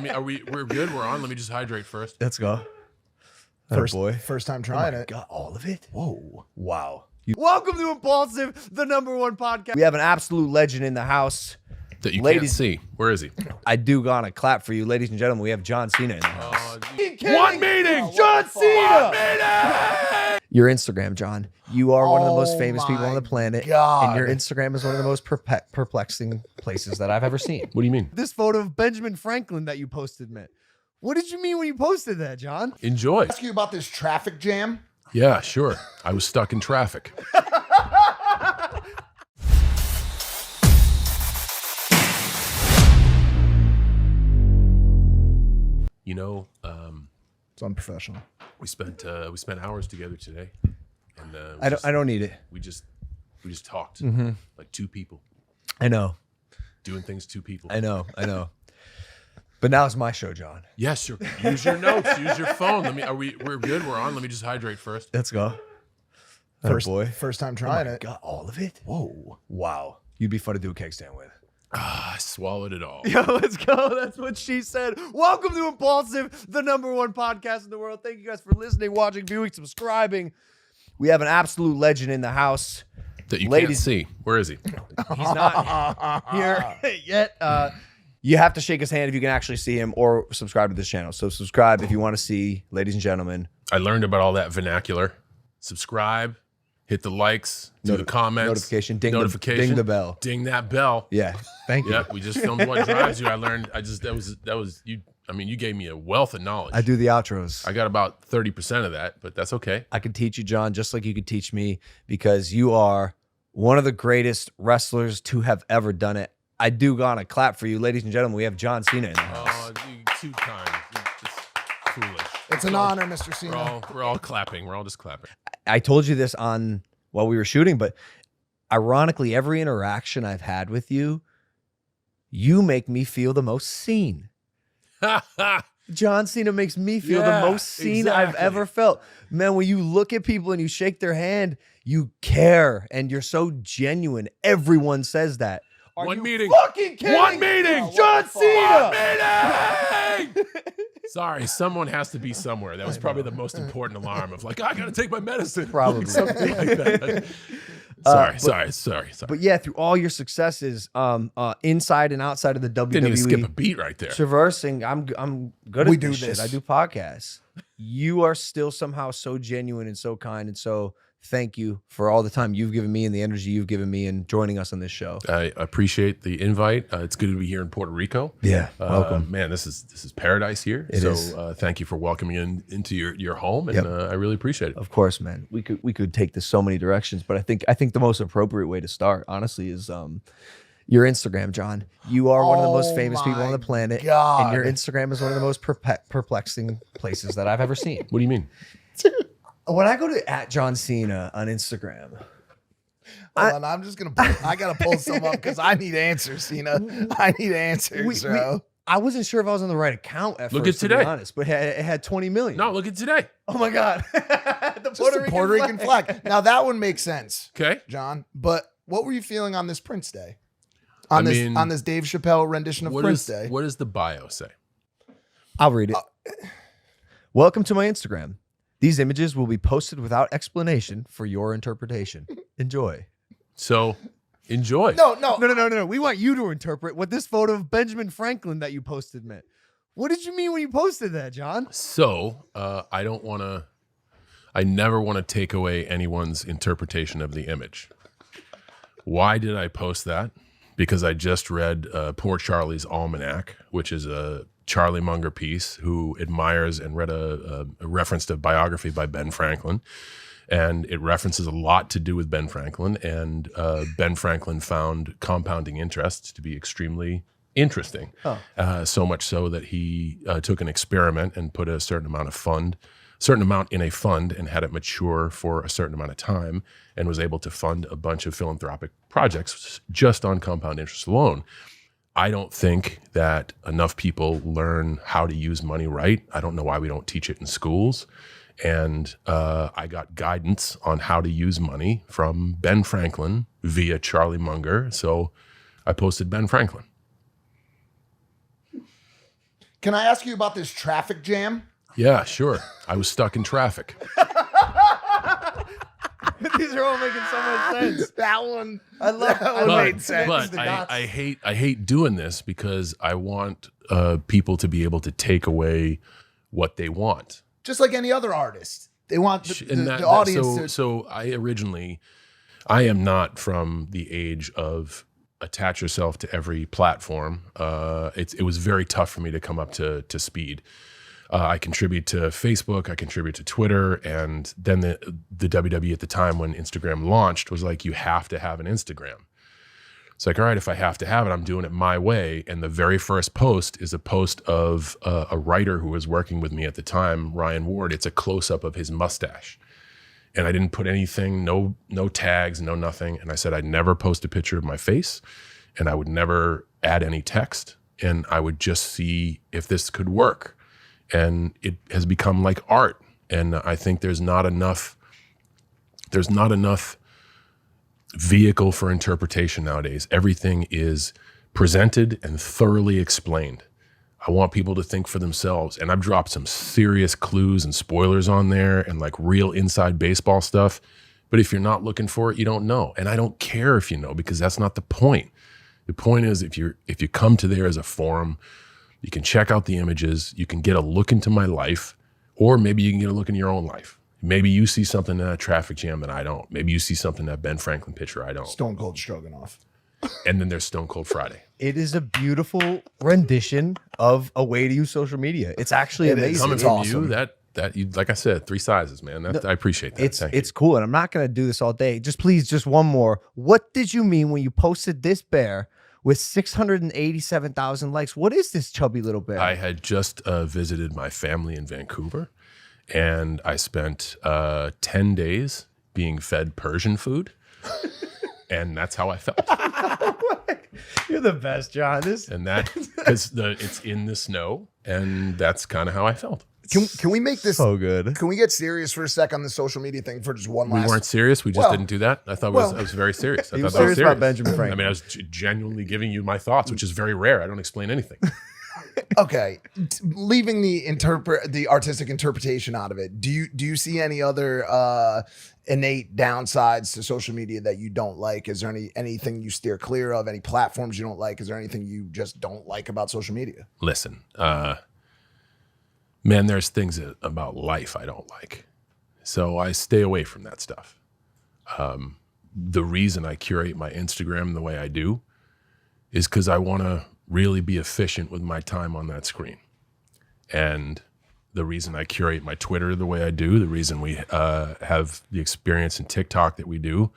We're good. We're on. Let me just hydrate first. Let's go. First time trying it. Got all of it. Whoa. Wow. Welcome to Impulsive, the #1 podcast. We have an absolute legend in the house. That you can't see. Where is he? I do gonna clap for you, ladies and gentlemen. We have John Cena in the house. One meeting. John Cena. One meeting. Your Instagram, John. You are one of the most famous people on the planet. God. And your Instagram is one of the most perplexing places that I've ever seen. What do you mean? This photo of Benjamin Franklin that you posted, man. What did you mean when you posted that, John? Enjoy. Ask you about this traffic jam. Yeah, sure. I was stuck in traffic. You know, It's unprofessional. we spent hours together today, and I don't need it. we just talked like two people I know. doing things two people. I know. But now it's my show, John. Yes, sure. Use your notes. Use your phone. We're good. We're on. Let me just hydrate first. Let's go. First time trying it. Got all of it? Whoa. Wow. You'd be fun to do a keg stand with. I swallowed it all. Yo, let's go. That's what she said. Welcome to Impulsive, the #1 podcast in the world. Thank you guys for listening, watching, viewing, subscribing. We have an absolute legend in the house. That you can't see. Where is he? He's not here yet. You have to shake his hand if you can actually see him, or subscribe to this channel. So subscribe if you want to see, ladies and gentlemen. I learned about all that vernacular. Subscribe. Hit the likes. Do the comments. Notification. Ding the bell. Ding that bell. Yeah. Thank you. Yeah, we just filmed What Drives You. I learned. That was you. I mean, you gave me a wealth of knowledge. I do the outros. I got about 30% of that, but that's okay. I could teach you, John, just like you could teach me, because you are one of the greatest wrestlers to have ever done it. I do gonna clap for you, ladies and gentlemen. We have John Cena in the house. Oh, you 2 times. It's just foolish. It's an honor, Mr. Cena. We're all clapping. We're all just clapping. I told you this while we were shooting, but ironically, every interaction I've had with you, you make me feel the most seen. John Cena makes me feel the most seen I've ever felt. Man, when you look at people and you shake their hand, you care and you're so genuine. Everyone says that. One meeting. Fucking kidding? One meeting. John Cena. One meeting. Sorry, someone has to be somewhere. That was probably the most important alarm of like, I gotta take my medicine. Probably. Something like that. Sorry. But yeah, through all your successes, inside and outside of the WWE, Didn't even skip a beat right there. traversing, I'm good at We do this shit. this. I do podcasts. You are still somehow so genuine and so kind, and so thank you for all the time you've given me and the energy you've given me and joining us on this show. I appreciate the invite. It's good to be here in Puerto Rico. Yeah, welcome. Man, this is paradise here. It is. Thank you for welcoming into your home, and I really appreciate it. Of course, man. We could take this so many directions, but I think the most appropriate way to start, honestly, is your Instagram, John. You are one of the most famous people on the planet. God. And your Instagram is one of the most perplexing places that I've ever seen. What do you mean? When I go to @John Cena on Instagram, Hold on, I'm just gonna. I gotta pull some up because I need answers, Cena. I need answers, bro. I wasn't sure if I was on the right account at Look first, at to be today. honest, but it had 20 million. No, look at today. Oh my God. The Just a Puerto Rican flag. Now that one makes sense, Okay. John. But what were you feeling on this Prince Day? On this Dave Chappelle rendition of Prince Day? What does the bio say? I'll read it. Welcome to my Instagram. These images will be posted without explanation for your interpretation. Enjoy. So, enjoy. No. We want you to interpret what this photo of Benjamin Franklin that you posted meant. What did you mean when you posted that, John? So, I never want to take away anyone's interpretation of the image. Why did I post that? Because I just read Poor Charlie's Almanac, which is a Charlie Munger piece, who admires and read a reference to biography by Ben Franklin. And it references a lot to do with Ben Franklin. And Ben Franklin found compounding interest to be extremely interesting. So much so that he took an experiment and put a certain amount in a fund and had it mature for a certain amount of time, and was able to fund a bunch of philanthropic projects just on compound interest alone. I don't think that enough people learn how to use money right. I don't know why we don't teach it in schools. And I got guidance on how to use money from Ben Franklin via Charlie Munger. So I posted Ben Franklin. Can I ask you about this traffic jam? Yeah, sure. I was stuck in traffic. These are all making so much sense. That one, I love that I one love made sense. But I hate doing this because I want people to be able to take away what they want. Just like any other artist, they want the audience So I am not from the age of attach yourself to every platform. It was very tough for me to come up to speed. I contribute to Facebook, I contribute to Twitter, and then the WWE at the time when Instagram launched was like, you have to have an Instagram. It's like, all right, if I have to have it, I'm doing it my way. And the very first post is a post of a writer who was working with me at the time, Ryan Ward. It's a close-up of his mustache. And I didn't put anything, no tags, no nothing. And I said I'd never post a picture of my face, and I would never add any text, and I would just see if this could work. And it has become like art. And I think there's not enough vehicle for interpretation nowadays. Everything is presented and thoroughly explained. I want people to think for themselves. And I've dropped some serious clues and spoilers on there and like real inside baseball stuff. But if you're not looking for it, you don't know. And I don't care if you know, because that's not the point. The point is if you come to there as a forum, you can check out the images, you can get a look into my life, or maybe you can get a look into your own life. Maybe you see something in a traffic jam that I don't. Maybe you see something that Ben Franklin pitcher I don't. Stone Cold Stroganoff. And then there's Stone Cold Friday. It is a beautiful rendition of a way to use social media. It's actually amazing. Coming It's from awesome. you, that you, like I said, 3 sizes, man. I appreciate that. It's cool, and I'm not going to do this all day. Just one more. What did you mean when you posted this bear with 687,000 likes? What is this chubby little bear? I had just visited my family in Vancouver, and I spent 10 days being fed Persian food, and that's how I felt. You're the best, John. And that because it's in the snow, and that's kind of how I felt. Can we make this so good? Can we get serious for a sec on the social media thing for just one last? We weren't serious. We just didn't do that. I thought I was very serious. I He thought was that was serious about Benjamin I Franklin. mean, I was genuinely giving you my thoughts, which is very rare. I don't explain anything. Okay, leaving the artistic interpretation out of it, do you see any other innate downsides to social media that you don't like? Is there anything you steer clear of? Any platforms you don't like? Is there anything you just don't like about social media? Listen, man, there's things about life I don't like, so I stay away from that stuff. The reason I curate my Instagram the way I do is because I want to really be efficient with my time on that screen. And the reason I curate my Twitter the way I do, the reason we have the experience in TikTok that we do,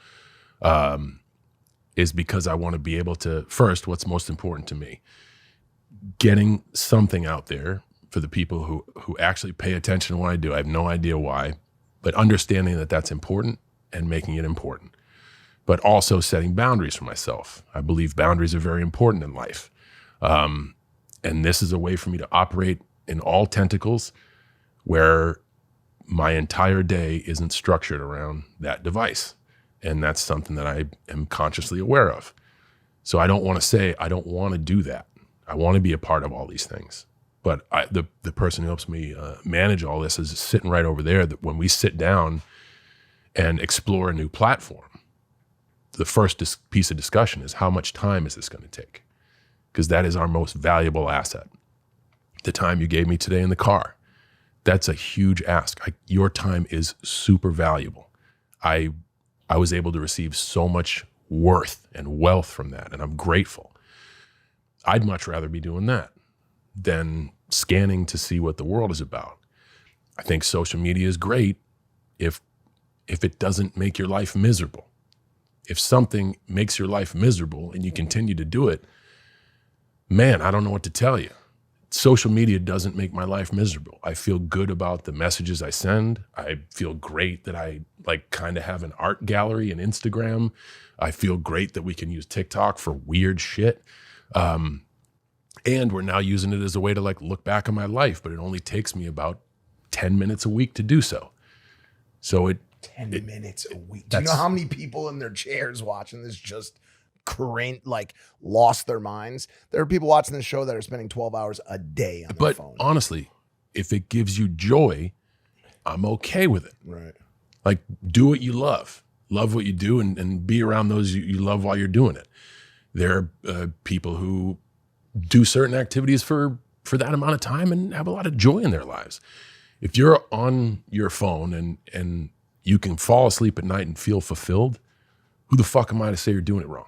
is because I want to be able to, first, what's most important to me, getting something out there for the people who actually pay attention to what I do. I have no idea why, but understanding that that's important and making it important. But also setting boundaries for myself. I believe boundaries are very important in life. And this is a way for me to operate in all tentacles where my entire day isn't structured around that device. And that's something that I am consciously aware of. So I don't want to say, I don't want to do that. I want to be a part of all these things. But the person who helps me manage all this is sitting right over there, that when we sit down and explore a new platform, the first piece of discussion is how much time is this going to take? Because that is our most valuable asset. The time you gave me today in the car, that's a huge ask. Your time is super valuable. I was able to receive so much worth and wealth from that, and I'm grateful. I'd much rather be doing that than scanning to see what the world is about. I think social media is great if it doesn't make your life miserable. If something makes your life miserable and you continue to do it, man, I don't know what to tell you. Social media doesn't make my life miserable. I feel good about the messages I send. I feel great that I kind of have an art gallery in Instagram. I feel great that we can use TikTok for weird shit. And we're now using it as a way to look back on my life, but it only takes me about 10 minutes a week to do so. So 10 minutes a week. Do you know how many people in their chairs watching this just lost their minds. There are people watching this show that are spending 12 hours a day on their But phone. honestly, if it gives you joy, I'm okay with it. Right. Like, do what you love. Love what you do and be around those you love while you're doing it. There are people who do certain activities for that amount of time and have a lot of joy in their lives. If you're on your phone and you can fall asleep at night and feel fulfilled, who the fuck am I to say you're doing it wrong?